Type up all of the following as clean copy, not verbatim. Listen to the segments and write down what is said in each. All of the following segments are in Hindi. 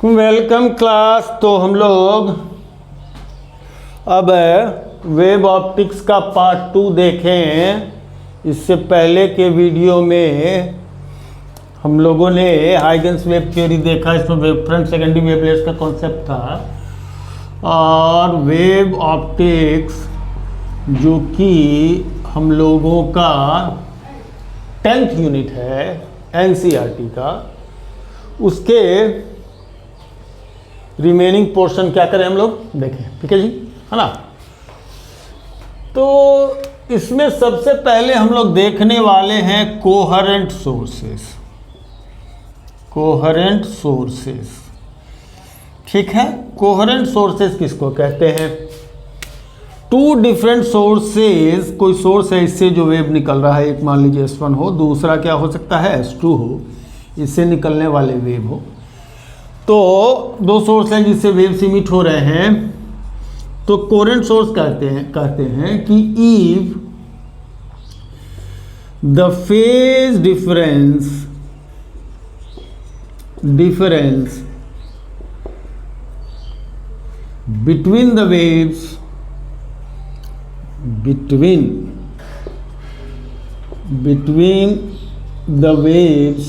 Welcome class. तो हम लोग अब वेब ऑप्टिक्स का पार्ट 2 देखें। इससे पहले के वीडियो में हम लोगों ने हाइगन्स वेब थ्योरी देखा, इसमें वेब फ्रंट सेकेंडरी वेवलेट्स का कॉन्सेप्ट था, और वेब ऑप्टिक्स जो कि हम लोगों का 10th यूनिट है एनसीईआरटी का, उसके रिमेनिंग पोर्शन क्या करें हम लोग देखें। ठीक है जी, है ना। तो इसमें सबसे पहले हम लोग देखने वाले हैं कोहेरेंट सोर्सेस। कोहेरेंट सोर्सेस, ठीक है। कोहेरेंट सोर्सेस किसको कहते हैं? टू डिफरेंट सोर्सेज, कोई सोर्स है इससे जो वेव निकल रहा है, एक मान लीजिए S1 हो, दूसरा क्या हो सकता है S2 हो, इससे निकलने वाले वेव हो। तो दो सोर्स हैं जिससे वेव्स इमिट हो रहे हैं, तो कोहेरेंट सोर्स कहते हैं कि if the phase difference between the waves between the waves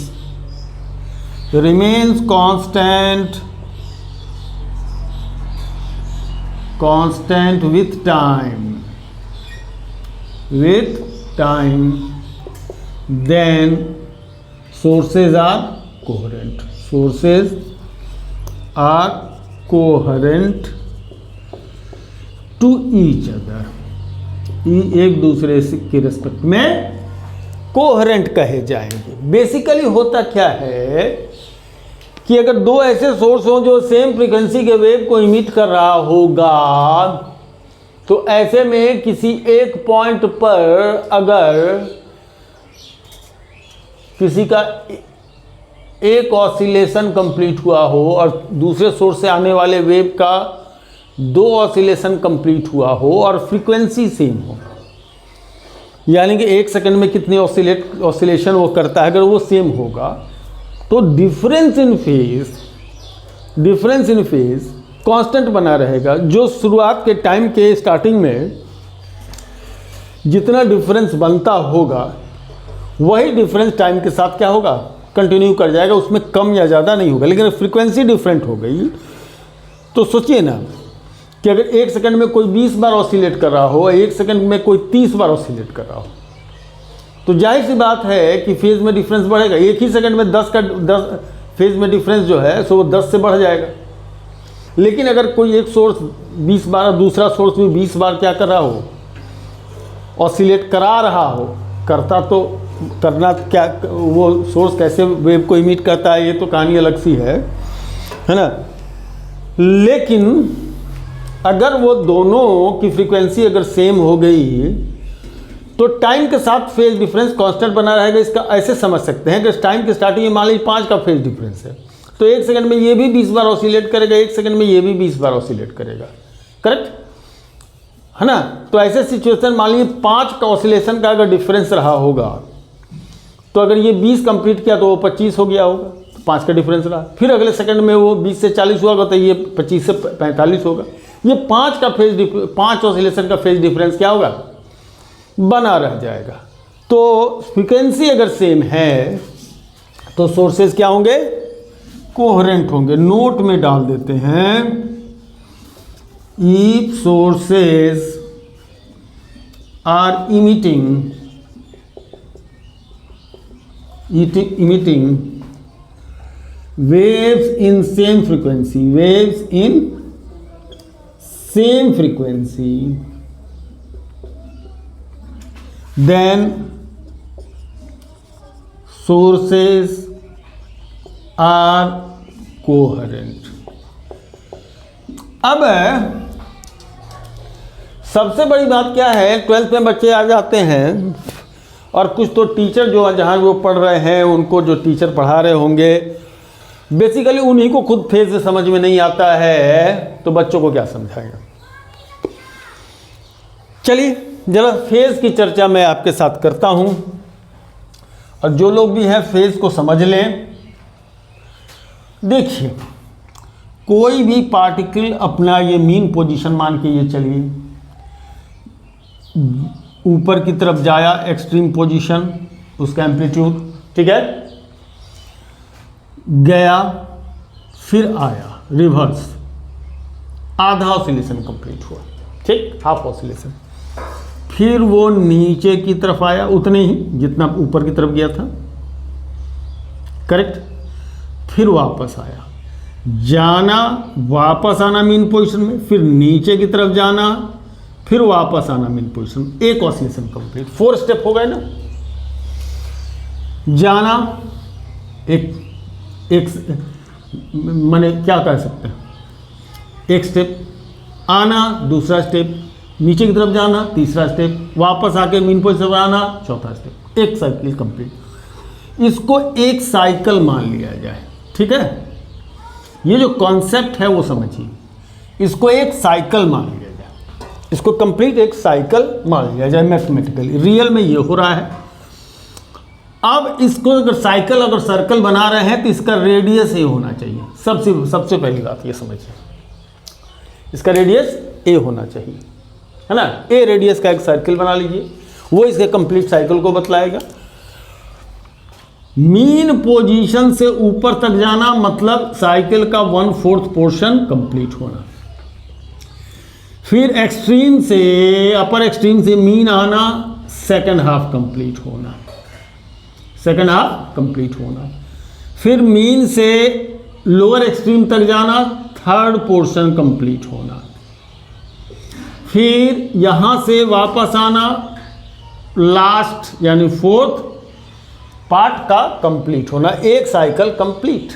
remains constant with time, then sources are coherent. Sources are coherent to each other. एक दूसरे के रिस्पेक्ट में कोहेरेंट कहे जाएंगे। बेसिकली होता क्या है कि अगर दो ऐसे सोर्स हों जो सेम फ्रीक्वेंसी के वेव को इमिट कर रहा होगा, तो ऐसे में किसी एक पॉइंट पर अगर किसी का एक ऑसिलेशन कंप्लीट हुआ हो और दूसरे सोर्स से आने वाले वेव का दो ऑसिलेशन कंप्लीट हुआ हो और फ्रीक्वेंसी सेम हो, यानी कि एक सेकंड में कितने ऑसिलेशन वो करता है, अगर वो सेम होगा तो डिफरेंस इन फेज कांस्टेंट बना रहेगा। जो शुरुआत के टाइम के स्टार्टिंग में जितना डिफरेंस बनता होगा वही डिफरेंस टाइम के साथ क्या होगा, कंटिन्यू कर जाएगा, उसमें कम या ज़्यादा नहीं होगा। लेकिन फ्रीक्वेंसी डिफरेंट हो गई तो सोचिए ना कि अगर एक सेकंड में कोई 20 बार ऑसिलेट कर रहा हो, एक सेकंड में कोई 30 बार ऑसिलेट कर रहा हो, तो जाहिर सी बात है कि फेज में डिफरेंस बढ़ेगा। एक ही सेकंड में 10 फेज में डिफरेंस जो है सो वो 10 से बढ़ जाएगा। लेकिन अगर कोई एक सोर्स 20 बार और दूसरा सोर्स भी 20 बार क्या कर रहा हो, ऑसिलेट करा रहा हो, करता तो करना क्या, वो सोर्स कैसे वेव को इमिट करता है ये तो कहानी अलग सी है ना। लेकिन अगर वो दोनों की फ्रीक्वेंसी अगर सेम हो गई तो टाइम के साथ फेज डिफरेंस कांस्टेंट बना रहेगा। इसका ऐसे समझ सकते हैं कि टाइम के स्टार्टिंग में मान लीजिए 5 का फेज डिफरेंस है, तो एक सेकंड में ये भी 20 बार ऑसिलेट करेगा, एक सेकंड में ये भी 20 बार ऑसिलेट करेगा, करेक्ट है ना। तो ऐसे सिचुएशन मान लीजिए 5 का ऑसिलेशन का अगर डिफरेंस रहा होगा, तो अगर ये 20 कंप्लीट किया तो वो 25 हो गया होगा, तो 5 का डिफरेंस रहा। फिर अगले सेकंड में वो 20 से 40 हुआ तो ये 25 से 45 होगा। ये 5 ऑसिलेशन का फेज डिफरेंस क्या होगा, बना रह जाएगा। तो फ्रीक्वेंसी अगर सेम है तो सोर्सेज क्या होंगे, कोहेरेंट होंगे। नोट में डाल देते हैं, if sources are emitting waves in same frequency, then sources are coherent. अब सबसे बड़ी बात क्या है, 12th में बच्चे आ जाते हैं और कुछ तो टीचर जो जहाँ वो पढ़ रहे हैं उनको जो टीचर पढ़ा रहे होंगे बेसिकली उन्हीं को खुद फेज से समझ में नहीं आता है, तो बच्चों को क्या समझाएगा। चलिए जरा फेज की चर्चा मैं आपके साथ करता हूं, और जो लोग भी हैं फेज को समझ लें। देखिए कोई भी पार्टिकल अपना ये मीन पोजीशन मान के ये चलिए ऊपर की तरफ जाया, एक्सट्रीम पोजीशन, उसका एम्पलीट्यूड, ठीक है, गया, फिर आया, रिवर्स, आधा ऑसिलेशन कंप्लीट हुआ, ठीक, हाफ ऑसिलेशन, फिर वो नीचे की तरफ आया उतने ही जितना ऊपर की तरफ गया था, करेक्ट, फिर वापस आया, जाना, वापस आना मीन पोजीशन में, फिर नीचे की तरफ जाना, फिर वापस आना मीन पोजीशन, एक ऑसिलेशन कंप्लीट, 4 स्टेप हो गए ना। जाना एक माने क्या कह सकते हैं, एक स्टेप, आना दूसरा स्टेप, नीचे की तरफ जाना तीसरा स्टेप, वापस आके मीन पोजीशन पर आना चौथा स्टेप, एक साइकिल कंप्लीट। इसको एक साइकिल मान लिया जाए, ठीक है, ये जो कॉन्सेप्ट है वो समझिए, इसको एक साइकिल मान लिया जाए, इसको कंप्लीट एक साइकिल मान लिया जाए मैथमेटिकली, रियल में ये हो रहा है। अब इसको अगर साइकिल अगर सर्कल बना रहे हैं तो इसका रेडियस ए होना चाहिए, सबसे पहली बात ये समझिए, इसका रेडियस ए होना चाहिए, है ना, ए रेडियस का एक सर्कल बना लीजिए, वो इसके कंप्लीट साइकिल को बतलाएगा। मीन पोजीशन से ऊपर तक जाना मतलब साइकिल का 1/4 पोर्शन कंप्लीट होना, फिर एक्सट्रीम से अपर एक्सट्रीम से मीन आना, सेकंड हाफ कंप्लीट होना, सेकंड हाफ कंप्लीट होना, फिर मीन से लोअर एक्सट्रीम तक जाना, थर्ड पोर्शन कंप्लीट होना, फिर यहां से वापस आना, लास्ट यानी 4th पार्ट का कंप्लीट होना, एक साइकिल कंप्लीट।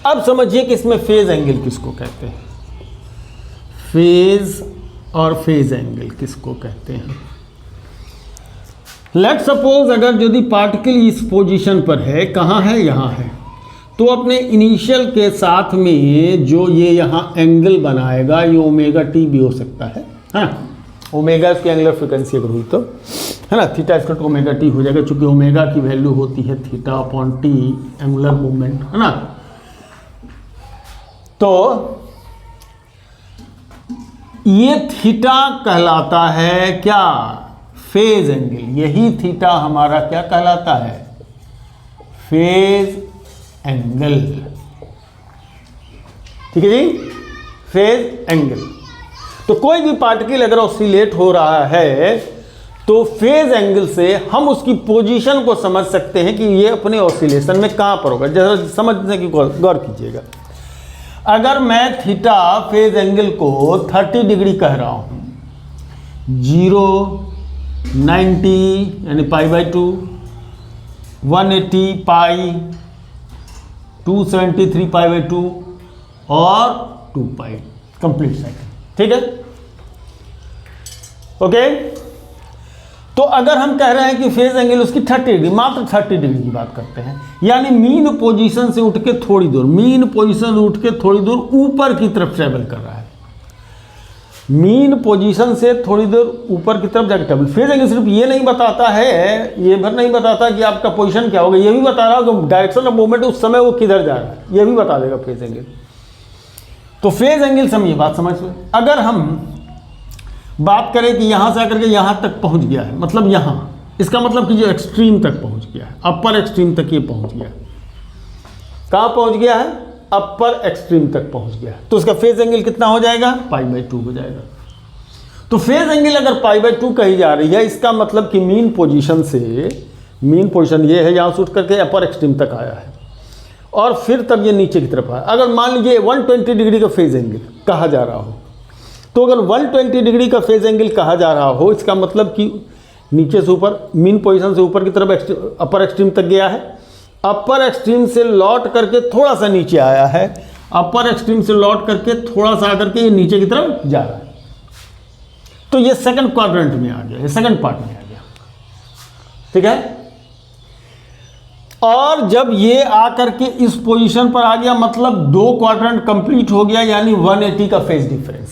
अब समझिए कि इसमें फेज एंगल किसको कहते हैं, फेज और फेज एंगल किसको कहते हैं। लेट सपोज अगर यदि पार्टिकल इस पोजीशन पर है, कहाँ है, यहाँ है, तो अपने इनिशियल के साथ में जो ये यहाँ एंगल बनाएगा ये ओमेगा टी भी हो सकता है, हाँ, ओमेगा इसकी एंगुलर फ्रिक्वेंसी अगर हुई तो, है ना, थीटा स्क्वायर ओमेगा टी हो जाएगा, चूंकि ओमेगा की वैल्यू होती है theta upon T, angular movement, है ना। तो ये थीटा कहलाता है क्या, फेज एंगल, यही थीटा हमारा क्या कहलाता है, फेज एंगल, ठीक है जी, फेज एंगल। तो कोई भी पार्टिकल अगर ऑसिलेट हो रहा है तो फेज एंगल से हम उसकी पोजीशन को समझ सकते हैं कि ये अपने ऑसिलेशन में कहां पर होगा। जरा समझने की गौर कीजिएगा, अगर मैं थीटा फेज एंगल को 30 डिग्री कह रहा हूं, 0, 90 यानी π/2, 180 पाई, 273 π/2 और 2 पाई, कंप्लीट साइकिल, ठीक है, ओके। तो अगर हम कह रहे हैं कि फेज एंगल उसकी 30 डिग्री, मात्र 30 डिग्री की बात करते हैं, यानी मीन पोजीशन से उठ के थोड़ी दूर, मीन पोजीशन से उठ के थोड़ी दूर ऊपर की तरफ ट्रेवल कर रहा है, मीन पोजीशन से थोड़ी देर ऊपर की तरफ जाकर ट्रेवल। फेज एंगल सिर्फ ये नहीं बताता है, ये भर नहीं बताता कि आपका पोजीशन क्या होगा, ये भी बता रहा है डायरेक्शन ऑफ मूवमेंट उस समय वो किधर जा रहा है, ये भी बता देगा फेज एंगल। तो फेज एंगल समझिए, बात समझ लो। अगर हम बात करें कि यहाँ से आकर के यहाँ तक पहुँच गया है, मतलब यहाँ, इसका मतलब कि जो एक्सट्रीम तक पहुँच गया है, अपर एक्सट्रीम तक ये पहुँच गया है, कहाँ पहुँच गया है, अपर एक्सट्रीम तक पहुँच गया है, तो उसका फेज एंगल कितना हो जाएगा, π/2 हो जाएगा। तो फेज एंगल अगर π/2 कही जा रही है, इसका मतलब कि मीन पोजीशन से, मीन पोजीशन ये है यहाँ से उठ करके अपर एक्सट्रीम तक आया है और फिर तब ये नीचे की तरफ आया। अगर मान लीजिए 120 डिग्री का फेज एंगल कहा जा रहा हो, तो अगर 120 डिग्री का फेज एंगल कहा जा रहा हो, इसका मतलब कि नीचे से ऊपर, मीन पोजीशन से ऊपर की तरफ अपर एक्सट्रीम तक गया है, अपर एक्सट्रीम से लौट करके थोड़ा सा नीचे आया है, अपर एक्सट्रीम से लौट करके थोड़ा सा आकर के ये नीचे की तरफ जा रहा है, तो ये सेकंड क्वाड्रेंट में आ गया, ये सेकंड पार्ट में आ गया, ठीक है। और जब ये आकर के इस पोजीशन पर आ गया, मतलब 2 क्वाड्रेंट कंप्लीट हो गया, यानी 180 का फेज डिफरेंस,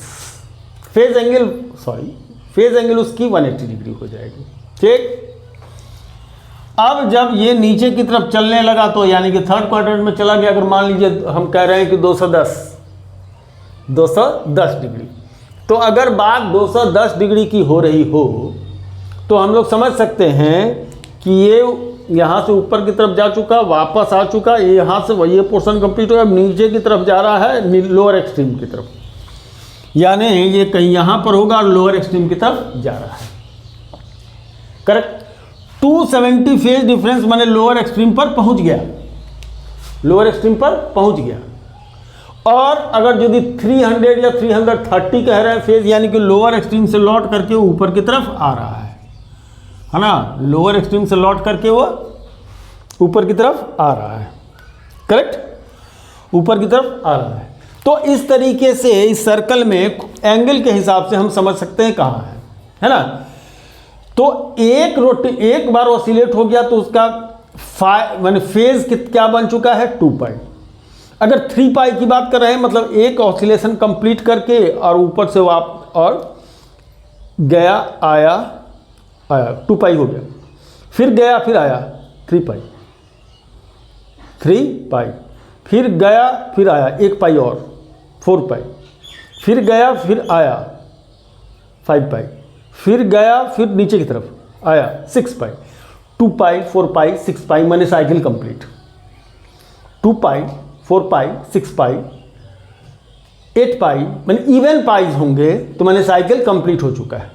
फेज एंगल उसकी 180 डिग्री हो जाएगी, ठीक। अब जब ये नीचे की तरफ चलने लगा तो यानी कि थर्ड क्वाड्रेंट में चला गया, अगर मान लीजिए हम कह रहे हैं कि 210 डिग्री, तो अगर बात 210 डिग्री की हो रही हो तो हम लोग समझ सकते हैं कि ये यहाँ से ऊपर की तरफ जा चुका, वापस आ चुका, ये यहाँ से ये पोर्शन कंप्लीट हो गया, अब नीचे की तरफ जा रहा है लोअर एक्सट्रीम की तरफ, यानी ये कहीं यहाँ पर होगा और लोअर एक्सट्रीम की तरफ जा रहा है। करेक्ट। 270 फेज डिफरेंस माने लोअर एक्सट्रीम पर पहुँच गया, लोअर एक्सट्रीम पर पहुँच गया। और अगर यदि 300 या 330 कह रहे हैं फेज, यानी कि लोअर एक्सट्रीम से लौट करके ऊपर की तरफ आ रहा है ना, लोअर एक्सट्रीम से लौट करके वो ऊपर की तरफ आ रहा है। करेक्ट, ऊपर की तरफ आ रहा है। तो इस तरीके से इस सर्कल में एंगल के हिसाब से हम समझ सकते हैं कहाँ है ना। तो एक बार ऑसिलेट हो गया तो उसका माने फेज क्या बन चुका है, 2 पाई। अगर 3 पाई की बात कर रहे हैं मतलब एक ऑसिलेशन कंप्लीट करके और ऊपर से और गया आया 2 पाई हो गया, फिर गया फिर आया 3 पाई, फिर गया फिर आया 1 पाई और 4 पाई, फिर गया फिर आया 5 पाई, फिर गया फिर नीचे की तरफ आया 6 पाई, 2 पाई 4 पाई 6 पाई माने साइकिल कंप्लीट। 2 पाई 4 पाई 6 पाई 8 पाई माने इवन पाइज होंगे तो माने साइकिल कंप्लीट हो चुका है।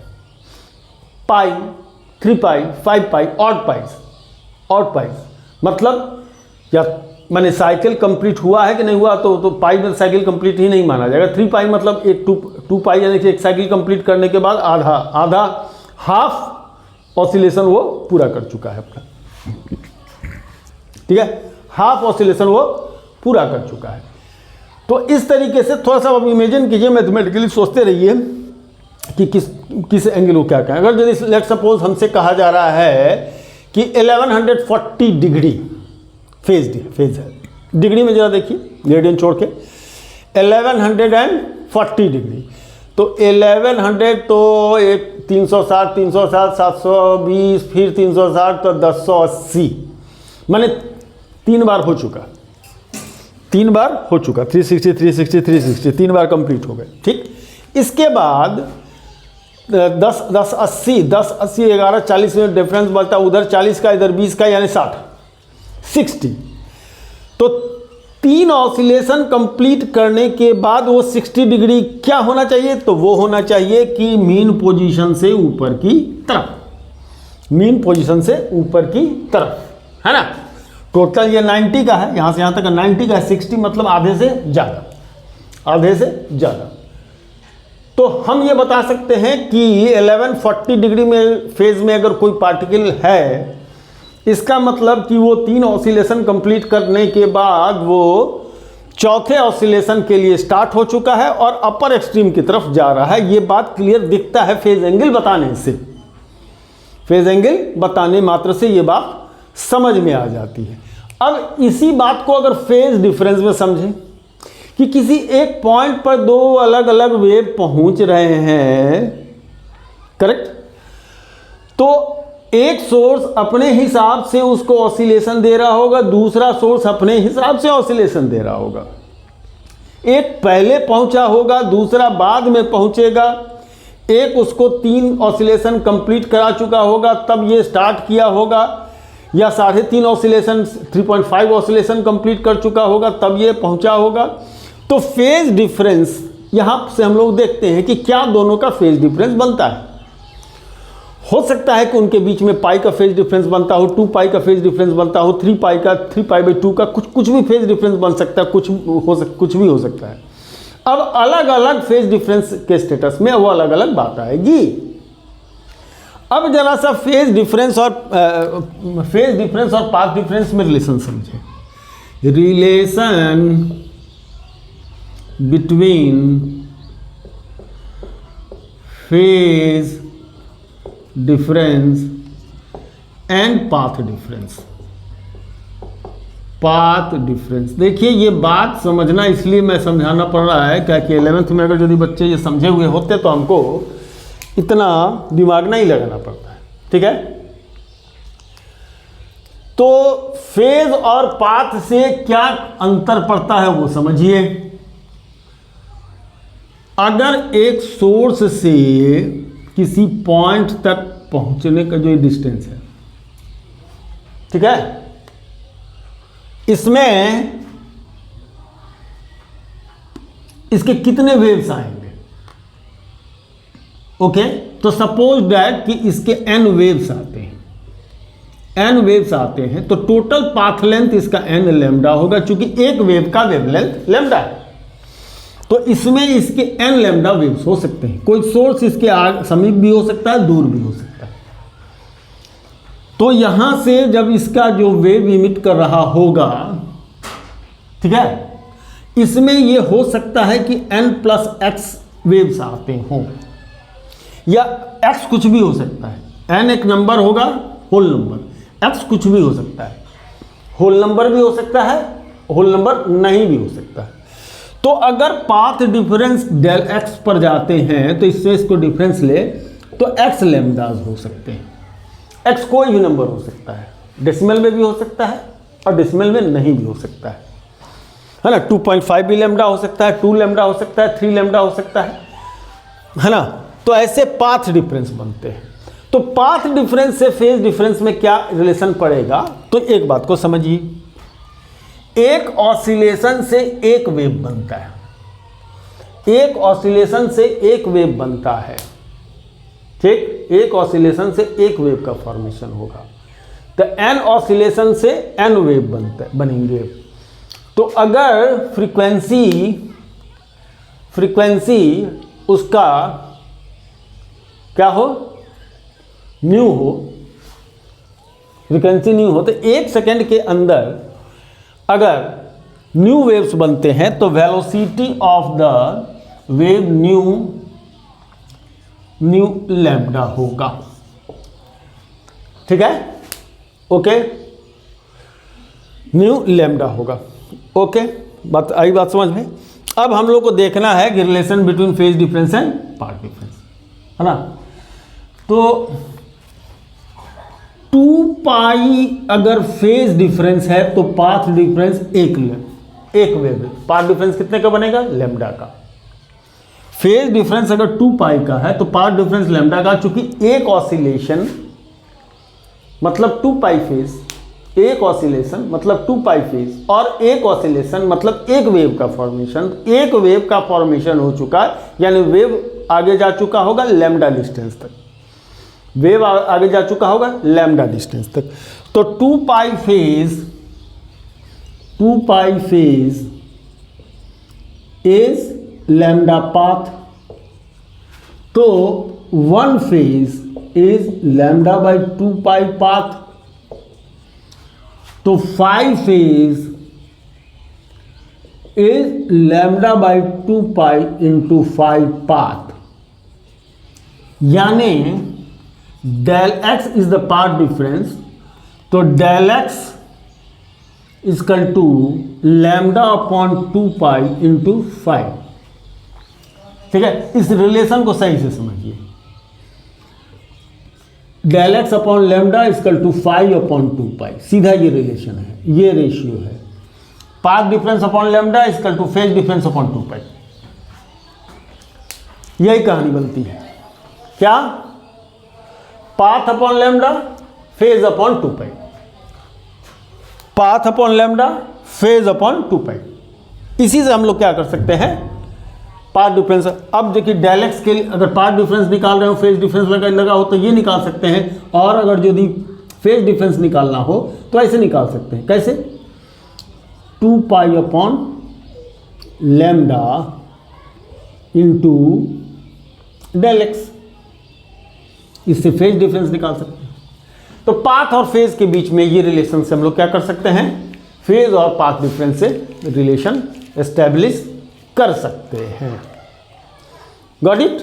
पाई 3 पाई 5 पाई ऑड पाइज मतलब या माने साइकिल कंप्लीट हुआ है कि नहीं हुआ, तो पाई में साइकिल कंप्लीट ही नहीं माना जाएगा। 3 पाई मतलब एक 2 पाई यानी कि एक साइकिल कंप्लीट करने के बाद आधा हाफ ऑसिलेशन वो पूरा कर चुका है अपना, ठीक है, हाफ ऑसिलेशन वो पूरा कर चुका है। तो इस तरीके से थोड़ा सा अब इमेजिन कीजिए, मैथमेटिकली सोचते रहिए कि किस एंगल को क्या कहें। अगर यदि लेट सपोज हमसे कहा जा रहा है कि 1140 डिग्री फेज है, डिग्री में जरा देखिए रेडियन छोड़ के 1140 डिग्री, तो 1100 तो एक 360 720 फिर 360 तो 1080 माने 3 बार हो चुका, 360 3 बार कंप्लीट हो गए। ठीक, इसके बाद 10 80 11 40 में डिफरेंस बढ़ता, उधर 40 का इधर 20 का यानी 60। तो 3 ऑसिलेशन कंप्लीट करने के बाद वो 60 डिग्री क्या होना चाहिए, तो वो होना चाहिए कि मीन पोजीशन से ऊपर की तरफ, मीन पोजीशन से ऊपर की तरफ, है ना। टोटल ये 90 का है, यहाँ से यहाँ तक 90 का है, 60 मतलब आधे से ज़्यादा। तो हम ये बता सकते हैं कि 1140 डिग्री में फेज में अगर कोई पार्टिकल है, इसका मतलब कि वो 3 ऑसिलेशन कंप्लीट करने के बाद वो चौथे ऑसिलेशन के लिए स्टार्ट हो चुका है और अपर एक्सट्रीम की तरफ जा रहा है। ये बात क्लियर दिखता है फेज एंगल बताने से, फेज एंगल बताने मात्र से ये बात समझ में आ जाती है। अब इसी बात को अगर फेज डिफरेंस में समझें कि किसी एक पॉइंट पर 2 अलग अलग वेव पहुंच रहे हैं, करेक्ट, तो एक सोर्स अपने हिसाब से उसको ऑसिलेशन दे रहा होगा, दूसरा सोर्स अपने हिसाब से ऑसिलेशन दे रहा होगा। एक पहले पहुंचा होगा, दूसरा बाद में पहुंचेगा। एक उसको 3 ऑसिलेशन कंप्लीट करा चुका होगा तब ये स्टार्ट किया होगा, या 3.5 ऑसिलेशन 3.5 ऑसिलेशन कंप्लीट कर चुका होगा तब ये पहुंचा होगा। तो फेज डिफरेंस यहां से हम लोग देखते हैं कि क्या दोनों का फेज डिफरेंस बनता है। हो सकता है कि उनके बीच में पाई का फेज डिफरेंस बनता हो, 2 पाई का फेज डिफरेंस बनता हो, 3 पाई का 3 पाई बाई 2 का कुछ भी फेज डिफरेंस बन सकता है, कुछ भी हो सकता है। अब अलग अलग फेज डिफरेंस के स्टेटस में वो अलग अलग बात आएगी। अब जरा सा फेज डिफरेंस और पाथ डिफरेंस में रिलेशन समझें। Relation between phase difference and path difference. Path difference, देखिए ये बात समझना इसलिए मैं समझाना पड़ रहा है क्या कि 11th में अगर यदि बच्चे ये समझे हुए होते तो हमको इतना दिमाग नहीं लगाना पड़ता है, ठीक है। तो फेज और पाथ से क्या अंतर पड़ता है वो समझिए। अगर एक सोर्स से किसी पॉइंट तक पहुंचने का जो डिस्टेंस है, ठीक है, इसमें इसके कितने वेव्स आएंगे? ओके, तो सपोज दैट कि इसके n वेव्स आते हैं, n वेव्स आते हैं, तो टोटल पाथ लेंथ इसका n लैम्डा होगा, क्योंकि एक वेव का वेवलेंथ लैम्डा है। तो इसमें इसके n लैम्डा वेव्स हो सकते हैं। कोई सोर्स इसके समीप भी हो सकता है, दूर भी हो सकता है। तो यहां से जब इसका जो वेव इमिट कर रहा होगा, ठीक है, इसमें ये हो सकता है कि n+x वेव्स आते हों, या x कुछ भी हो सकता है। n एक नंबर होगा, होल नंबर, x कुछ भी हो सकता है, होल नंबर भी हो सकता है, होल नंबर नहीं भी हो सकता है। तो अगर पाथ डिफरेंस डेल x पर जाते हैं तो इससे इसको डिफरेंस ले तो x लैम्डास हो सकते हैं। x कोई भी नंबर हो सकता है, डेसिमल में भी हो सकता है और डेसिमल में नहीं भी हो सकता है ना। 2.5 भी लैम्डा हो सकता है, 2 लैम्डा हो सकता है, 3 लैम्डा हो सकता है ना। तो ऐसे पाथ डिफरेंस बनते हैं। तो पाथ डिफरेंस से फेज डिफरेंस में क्या रिलेशन पड़ेगा? तो एक बात को समझिए, एक ऑसिलेशन से एक वेव बनता है, एक ऑसिलेशन से एक वेव बनता है, ठीक, एक ऑसिलेशन से एक वेव का फॉर्मेशन होगा। तो n ऑसिलेशन से n वेव बनेंगे। तो अगर फ्रीक्वेंसी उसका क्या हो, न्यू हो, फ्रीक्वेंसी न्यू हो, तो 1 सेकेंड के अंदर अगर न्यू वेव्स बनते हैं तो velocity of the wave new lambda होगा, ठीक है, ओके, न्यू लैम्डा होगा। ओके, बात आई, बात समझ में। अब हम लोग को देखना है कि relation between phase difference and path difference, है ना। तो 2 पाई अगर फेज डिफरेंस है तो पाथ डिफरेंस एक वेव है। पाथ डिफरेंस कितने का बनेगा? लैम्डा का। फेज डिफरेंस अगर 2 पाई का है तो पाथ डिफरेंस लैम्डा का, चूंकि एक ऑसिलेशन मतलब 2 पाई फेज, एक ऑसिलेशन मतलब 2 पाई फेज, और एक ऑसिलेशन मतलब एक वेव का फॉर्मेशन। एक वेव का फॉर्मेशन हो चुका है, यानी वेव आगे जा चुका होगा लैम्डा डिस्टेंस तक, वेव आगे जा चुका होगा लैम्डा डिस्टेंस तक। तो 2 pi phase is lambda path, तो 1 phase is lambda by 2 pi path. तो 5 phase is lambda by 2 pi into 5 path, यानी del x is the path difference. तो del x equal to lambda upon 2 pi into 5, ठीक है। इस रिलेशन को सही से समझिए, del x upon lambda equal to 5 upon 2 pi, सीधा ये रिलेशन है, ये रेशियो है। Path difference upon lambda equal to phase difference upon 2 pi, यही कहानी बनती है। क्या? Path upon lambda, phase upon 2 pi, path upon lambda, phase upon 2 pi. इसी से हम लोग क्या कर सकते हैं, पाथ डिफरेंस। अब देखिए डेल एक्स के लिए अगर पाथ डिफरेंस निकाल रहे हो, फेज डिफरेंस लगा हो, तो ये निकाल सकते हैं। और अगर यदि फेज डिफरेंस निकालना हो तो ऐसे निकाल सकते हैं। कैसे? 2 pi upon lambda into del x, इससे फेज डिफरेंस निकाल सकते हैं। तो पाथ और फेज के बीच में ये रिलेशन से हम लोग क्या कर सकते हैं, फेज और पाथ डिफरेंस से रिलेशन एस्टेब्लिश कर सकते हैं। Got it?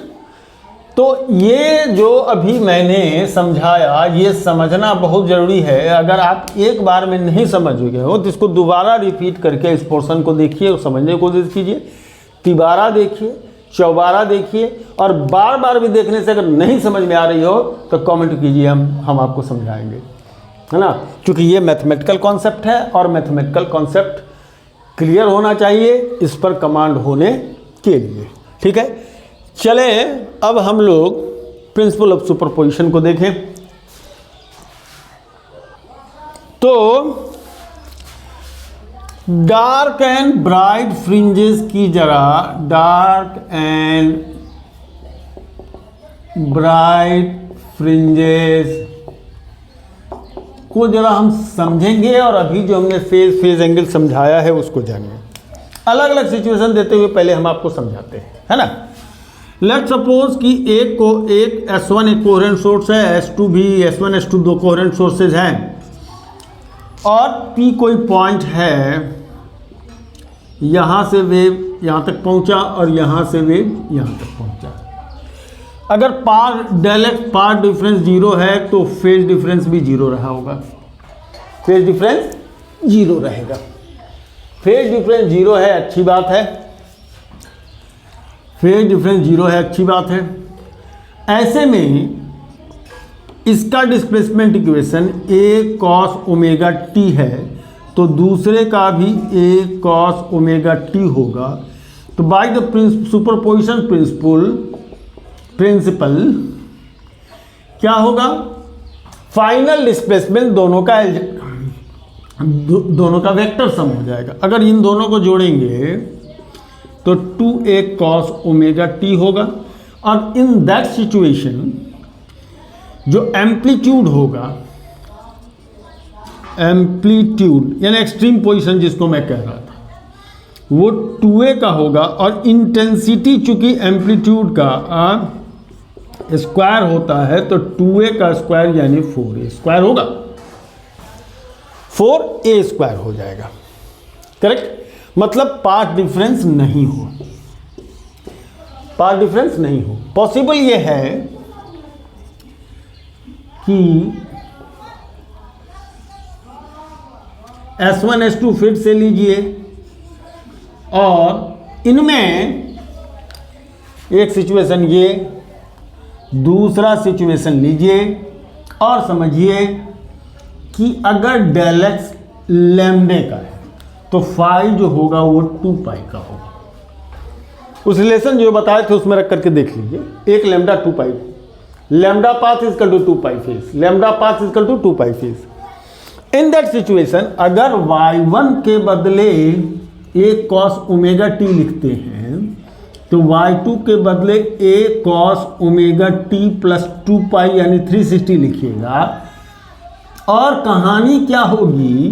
तो ये जो अभी मैंने समझाया, ये समझना बहुत ज़रूरी है। अगर आप एक बार में नहीं समझ गए हो तो इसको दोबारा रिपीट करके इस पोर्शन को देखिए और समझने की कोशिश कीजिए। तिबारा देखिए, चौबारा देखिए, और बार बार भी देखने से अगर नहीं समझ में आ रही हो तो कमेंट कीजिए, हम आपको समझाएंगे। है ना, क्योंकि ये मैथमेटिकल कॉन्सेप्ट है और मैथमेटिकल कॉन्सेप्ट क्लियर होना चाहिए इस पर कमांड होने के लिए। ठीक है, चले अब हम लोग प्रिंसिपल ऑफ सुपरपोजिशन को देखें। तो डार्क एंड ब्राइट फ्रिंजेस की जरा डार्क एंड ब्राइट फ्रिंजेस को जरा हम समझेंगे और अभी जो हमने फेज एंगल समझाया है उसको जानिए। अलग अलग सिचुएशन देते हुए पहले हम आपको समझाते हैं, है ना। लेट सपोज कि एक S1 एक कोहेरेंट सोर्स है, S2 भी, S1 S2 दो कोहेरेंट सोर्सेज हैं और P कोई पॉइंट है, यहाँ से वेव यहाँ तक पहुँचा और यहाँ से वेव यहाँ तक पहुँचा। अगर del x path difference zero है तो फेज डिफरेंस भी जीरो रहा होगा, फेज डिफरेंस जीरो रहेगा। फेज डिफरेंस जीरो है, अच्छी बात है, फेज डिफरेंस जीरो है, अच्छी बात है। ऐसे में इसका displacement equation a cos omega t है तो दूसरे का भी a cos ओमेगा t होगा। तो बाय द सुपरपोजिशन प्रिंसिपल क्या होगा, फाइनल डिस्प्लेसमेंट दोनों का वेक्टर सम हो जाएगा। अगर इन दोनों को जोड़ेंगे तो 2a cos ओमेगा t होगा और इन दैट सिचुएशन जो एम्पलीट्यूड होगा, एम्पलीट्यूड यानी एक्सट्रीम पोजीशन जिसको मैं कह रहा था, वो 2a का होगा और इंटेंसिटी चूंकि एम्पलीट्यूड का स्क्वायर होता है तो 2a का स्क्वायर यानी 4a स्क्वायर होगा, 4a स्क्वायर हो जाएगा। करेक्ट, मतलब पाथ डिफरेंस नहीं हो, पाथ डिफरेंस नहीं हो। पॉसिबल ये है कि S1 S2 फिर से लीजिए और इनमें एक सिचुएशन ये, दूसरा सिचुएशन लीजिए और समझिए कि अगर डेल एक्स लैम्डे का है तो फाई जो होगा वो 2 पाई का होगा। उस रिलेशन जो बताए थे उसमें रख करके देख लीजिए, एक lambda 2 pi, lambda path is equal to 2 pi phase, lambda path is equal to 2 pi phase. In that situation अगर y1 के बदले a cos ओमेगा t लिखते हैं तो y2 के बदले a cos omega t plus 2 पाई यानी 360 लिखिएगा और कहानी क्या होगी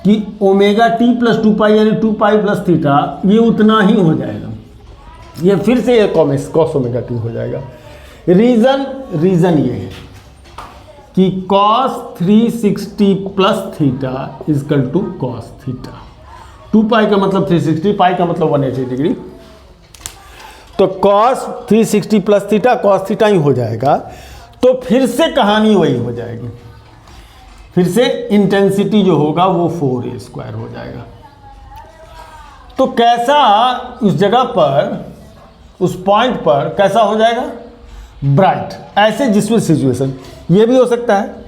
कि ओमेगा t प्लस 2 पाई यानी 2 पाई प्लस थीटा ये उतना ही हो जाएगा, ये फिर से ये cos ओमेगा t हो जाएगा। रीजन ये है कि cos 360 plus theta is equal to cos theta, 2 pi का मतलब 360, पाई का मतलब 180 डिग्री, तो cos 360 plus theta cos theta ही हो जाएगा। तो फिर से कहानी वही हो जाएगी, फिर से इंटेंसिटी जो होगा वो 4a स्क्वायर हो जाएगा। तो कैसा उस जगह पर, उस पॉइंट पर कैसा हो जाएगा, ब्राइट। ऐसे जिसमें सिचुएशन ये भी हो सकता है।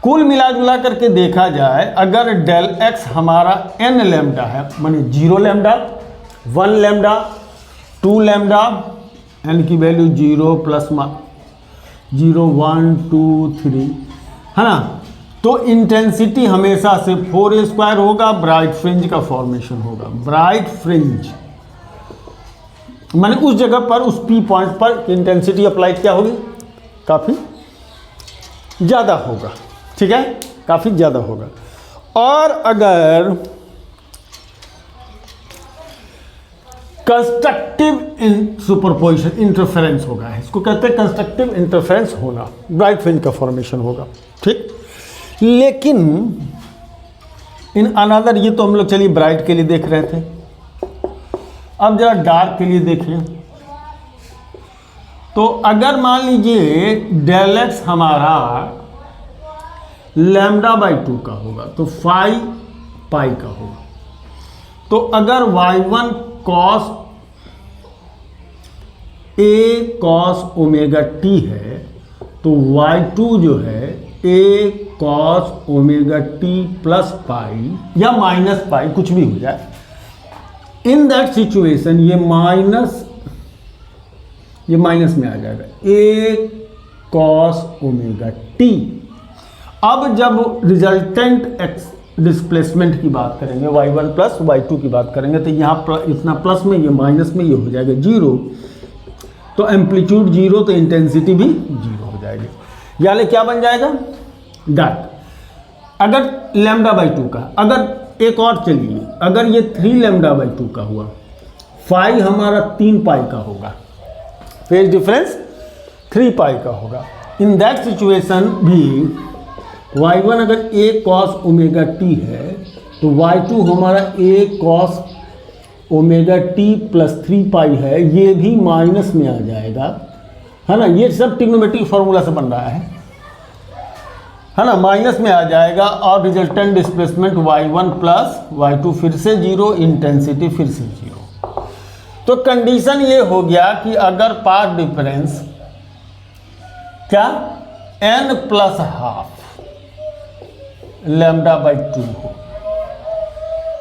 कुल मिला जुला करके देखा जाए, अगर डेल एक्स हमारा n लैम्डा है माने 0 लैम्डा, 1 लैम्डा, 2 लैम्डा, n की वैल्यू 0 प्लस 0 1 2 3 है ना, तो इंटेंसिटी हमेशा से 4a स्क्वायर होगा, ब्राइट फ्रिंज का फॉर्मेशन होगा। ब्राइट फ्रिंज माने उस जगह पर, उस P पॉइंट पर इंटेंसिटी अप्लाइड क्या होगी, काफ़ी ज़्यादा होगा, ठीक है, काफ़ी ज़्यादा होगा। और अगर कंस्ट्रक्टिव सुपरपोजिशन इंटरफेरेंस होगा, इसको कहते हैं कंस्ट्रक्टिव इंटरफेरेंस होना, ब्राइट फ्रिंज का फॉर्मेशन होगा, ठीक। लेकिन इन अनदर, ये तो हम लोग चलिए ब्राइट के लिए देख रहे थे, अब जरा डार्क के लिए देखें। तो अगर मान लीजिए डेल एक्स हमारा लैम्डा बाई 2 का होगा तो फाई पाई का होगा। तो अगर y1 cos a cos omega t है तो y2 जो है a cos omega t plus pi या माइनस पाई, कुछ भी हो जाए, इन दैट सिचुएशन ये माइनस में आ जाएगा, ए कॉस ओमेगा टी। अब जब रिजल्टेंट एक्स डिस्प्लेसमेंट की बात करेंगे, y1 प्लस y2 की बात करेंगे, तो यहाँ इतना प्लस में, ये माइनस में, ये हो जाएगा 0। तो एम्पलीट्यूड 0 तो इंटेंसिटी भी 0 हो जाएगी। यानी क्या बन जाएगा, डॉट। अगर λ/2 का, अगर एक और चलिए, अगर ये 3 λ/2 का हुआ, फाई हमारा 3 पाई का होगा, फेज डिफरेंस 3 पाई का होगा। इन दैट सिचुएशन भी y1 अगर a cos ओमेगा टी है, तो y2 हमारा a cos omega t plus 3 पाई है, ये भी माइनस में आ जाएगा, है ना। ये सब ट्रिग्नोमेट्रिक फॉर्मूला से बन रहा है ना, माइनस में आ जाएगा। और resultant displacement y1 plus y2 फिर से 0, इंटेंसिटी फिर से 0। तो कंडीशन ये हो गया कि अगर पाथ डिफरेंस क्या n प्लस हाफ λ/2 हो,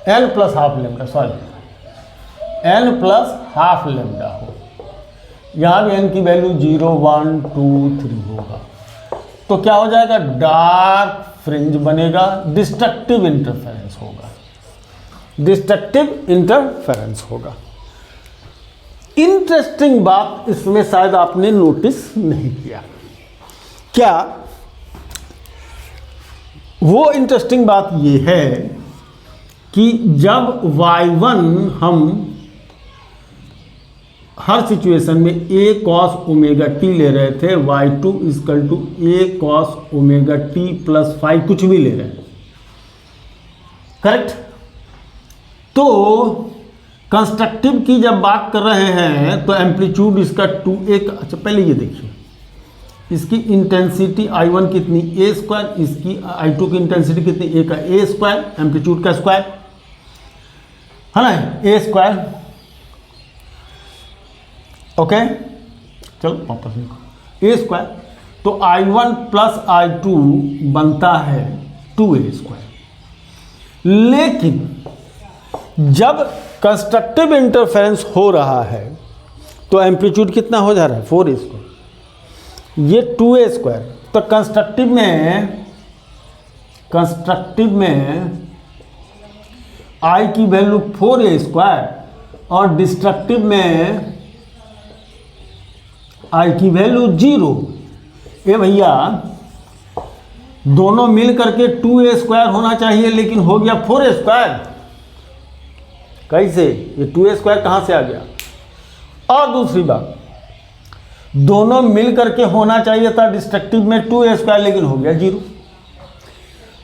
n plus half lambda, sorry n plus half lambda हो, यहाँ भी n की वैल्यू 0, 1, 2, 3 होगा, तो क्या हो जाएगा, डार्क फ्रिंज बनेगा, डिस्ट्रक्टिव इंटरफेरेंस होगा, डिस्ट्रक्टिव इंटरफेरेंस होगा। इंटरेस्टिंग बात इसमें शायद आपने नोटिस नहीं किया, क्या वो इंटरेस्टिंग बात ये है कि जब y1 हम हर सिचुएशन में a cos ओमेगा टी ले रहे थे, y2 equal to a cos omega t plus 5 कुछ भी ले रहे हैं, करेक्ट। तो कंस्ट्रक्टिव की जब बात कर रहे हैं तो एम्पलीट्यूड इसका 2a का, अच्छा पहले ये देखिए, इसकी इंटेंसिटी I1 कितनी, a स्क्वायर, इसकी I2 की इंटेंसिटी कितनी, a का a स्क्वायर, एम्पलीट्यूड का स्क्वायर, है ना, a स्क्वायर। ओके, चलो वापस लिखो, a स्क्वायर, तो I1 प्लस I2 बनता है 2a स्क्वायर। लेकिन जब कंस्ट्रक्टिव इंटरफेरेंस हो रहा है तो एम्पलीट्यूड कितना हो जा रहा है, 4a स्क्वायर, ये 2a स्क्वायर। तो कंस्ट्रक्टिव में I की वैल्यू 4a स्क्वायर और डिस्ट्रक्टिव में I की वैल्यू 0। ये भैया दोनों मिल करके 2a स्क्वायर होना चाहिए, लेकिन हो गया 4a स्क्वायर। कैसे, ये 2a स्क्वायर कहाँ से आ गया। और दूसरी बात, दोनों मिल करके होना चाहिए था डिस्ट्रक्टिव में 2a स्क्वायर, लेकिन हो गया 0।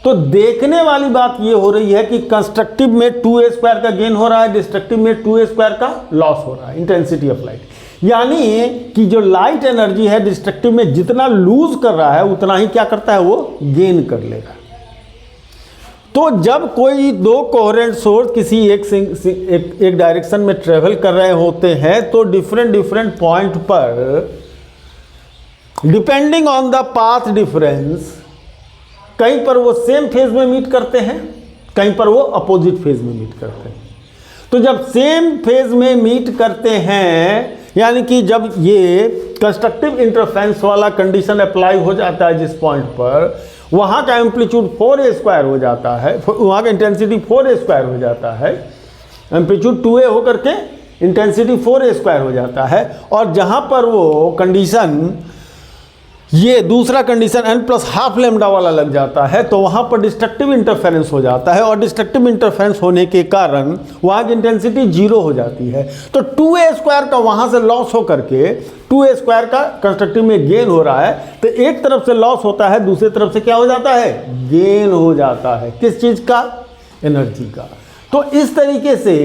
तो देखने वाली बात ये हो रही है कि कंस्ट्रक्टिव में 2a स्क्वायर का गेन हो रहा है, डिस्ट्रक्टिव में 2a स्क्वायर का लॉस हो रहा है, इंटेंसिटी ऑफ लाइट। यानी कि जो लाइट एनर्जी है डिस्ट्रक्टिव में जितना लूज कर रहा है उतना ही क्या करता है, वो गेन कर लेगा। तो जब कोई दो कोहेरेंट सोर्स किसी एक डायरेक्शन में ट्रेवल कर रहे होते हैं तो डिफरेंट पॉइंट पर depending on the path difference, कहीं पर वो सेम फेज में मीट करते हैं, कहीं पर वो अपोजिट फेज में मीट करते हैं। तो जब सेम फेज में मीट करते हैं, यानी कि जब ये कंस्ट्रक्टिव इंटरफेरेंस वाला कंडीशन अप्लाई हो जाता है जिस पॉइंट पर, वहाँ का एम्पलीट्यूड 4a स्क्वायर हो जाता है, वहाँ का इंटेंसिटी 4a स्क्वायर हो जाता है, एम्पलीट्यूड 2a होकर के इंटेंसिटी 4a स्क्वायर हो जाता है। और जहाँ पर वो कंडीशन, ये दूसरा condition n plus half lambda वाला लग जाता है, तो वहाँ पर डिस्ट्रक्टिव इंटरफेरेंस हो जाता है, और डिस्ट्रक्टिव इंटरफेरेंस होने के कारण वहाँ की इंटेंसिटी 0 हो जाती है। तो 2a स्क्वायर का वहाँ से लॉस हो करके 2a स्क्वायर का कंस्ट्रक्टिव में गेन हो रहा है, तो एक तरफ से लॉस होता है, दूसरी तरफ से क्या हो जाता है, गेन हो जाता है। किस चीज़ का, एनर्जी का। तो इस तरीके से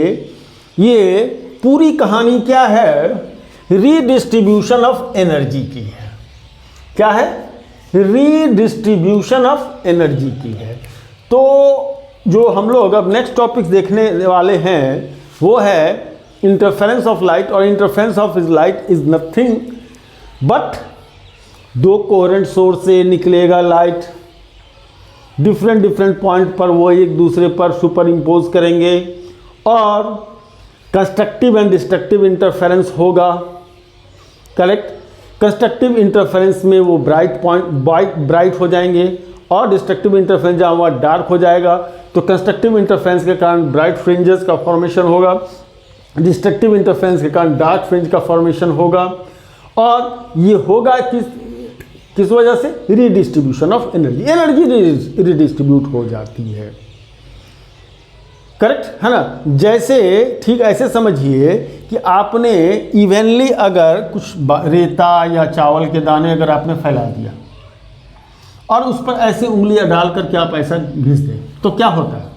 ये पूरी कहानी क्या है, रीडिस्ट्रीब्यूशन ऑफ एनर्जी की है। क्या है, रीडिस्ट्रीब्यूशन ऑफ एनर्जी की है। तो जो हम लोग अब नेक्स्ट टॉपिक देखने वाले हैं वो है इंटरफेरेंस ऑफ लाइट। और interference of light is nothing but दो कोहेरेंट सोर्स से निकलेगा लाइट, डिफरेंट डिफरेंट पॉइंट पर वो एक दूसरे पर सुपर इम्पोज करेंगे और कंस्ट्रक्टिव एंड डिस्ट्रक्टिव इंटरफेरेंस होगा। करेक्ट। कंस्ट्रक्टिव इंटरफेरेंस में वो ब्राइट हो जाएंगे और डिस्ट्रक्टिव इंटरफेरेंस जहाँ वहाँ डार्क हो जाएगा। तो कंस्ट्रक्टिव इंटरफेरेंस के कारण ब्राइट फ्रिंजेस का फॉर्मेशन होगा, डिस्ट्रक्टिव इंटरफेरेंस के कारण डार्क फ्रिंज का फॉर्मेशन होगा। और ये होगा किस वजह से? Redistribution of energy. Energy redistribute हो जाती है। करेक्ट है ना। जैसे ठीक ऐसे समझिए कि आपने इवनली अगर कुछ रेता या चावल के दाने अगर आपने फैला दिया और उस पर ऐसे उंगलियां डाल करके आप ऐसा घिस दें तो क्या होता है?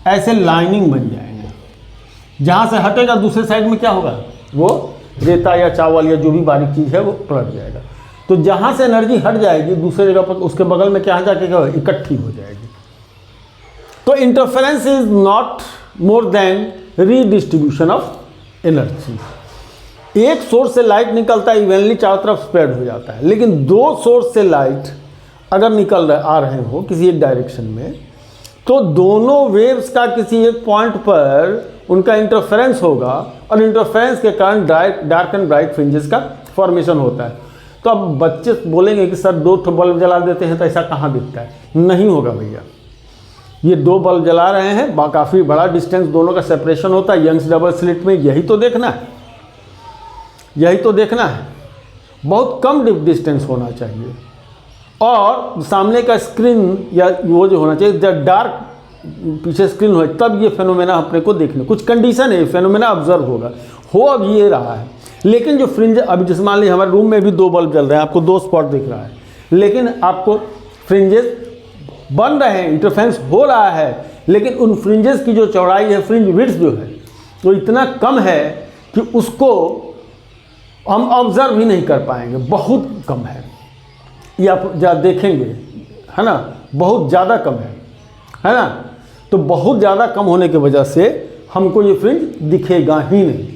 ऐसे लाइनिंग बन जाएंगे। जहाँ से हटेगा दूसरे साइड में क्या होगा? वो रेता या चावल या जो भी बारीक चीज़ है वो पलट जाएगा। तो जहाँ से एनर्जी हट जाएगी दूसरे जगह पर उसके बगल में क्या जाके क्या इकट्ठी हो जाएगी। तो interference is not more than redistribution of energy. एक सोर्स से लाइट निकलता है, इवनली चारों तरफ स्प्रेड हो जाता है। लेकिन दो सोर्स से लाइट अगर आ रहे हो किसी एक डायरेक्शन में, तो दोनों वेव्स का किसी एक पॉइंट पर उनका इंटरफेरेंस होगा और इंटरफेरेंस के कारण डार्क एंड ब्राइट फ्रिंजेस का फॉर्मेशन होता है। तो अब बच्चे बोलेंगे कि सर 2 बल्ब जला देते हैं तो ऐसा कहाँ दिखता है? नहीं होगा भैया। ये 2 बल्ब जला रहे हैं, काफ़ी बड़ा डिस्टेंस दोनों का सेपरेशन होता है यंग्स डबल स्लिट में। यही तो देखना है, यही तो देखना है। बहुत कम डिस्टेंस होना चाहिए और सामने का स्क्रीन या वो जो होना चाहिए जब डार्क पीछे स्क्रीन हो, तब ये फेनोमेना अपने को देखने। कुछ कंडीशन है, फेनोमेना ऑब्जर्व होगा। हो अब ये रहा है। लेकिन जो फ्रिंज अभी जैसे मान लीजिए हमारे रूम में भी 2 बल्ब जल रहे हैं, आपको 2 स्पॉट दिख रहा है, लेकिन आपको फ्रिंजेस बन रहे हैं, इंटरफेरेंस हो रहा है, लेकिन उन फ्रिंजेस की जो चौड़ाई है, फ्रिंज विड्थ जो है तो इतना कम है कि उसको हम ऑब्जर्व ही नहीं कर पाएंगे। बहुत कम है, ये आप जा देखेंगे है ना, बहुत ज़्यादा कम है ना। तो बहुत ज़्यादा कम होने की वजह से हमको ये फ्रिंज दिखेगा ही नहीं।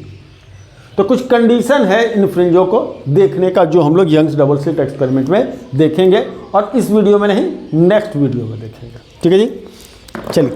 तो कुछ कंडीशन है इन फ्रिंजों को देखने का जो हम लोग यंग्स डबल स्लिट एक्सपेरिमेंट में देखेंगे और इस वीडियो में नहीं, नेक्स्ट वीडियो में देखेंगे। ठीक है जी, चलिए।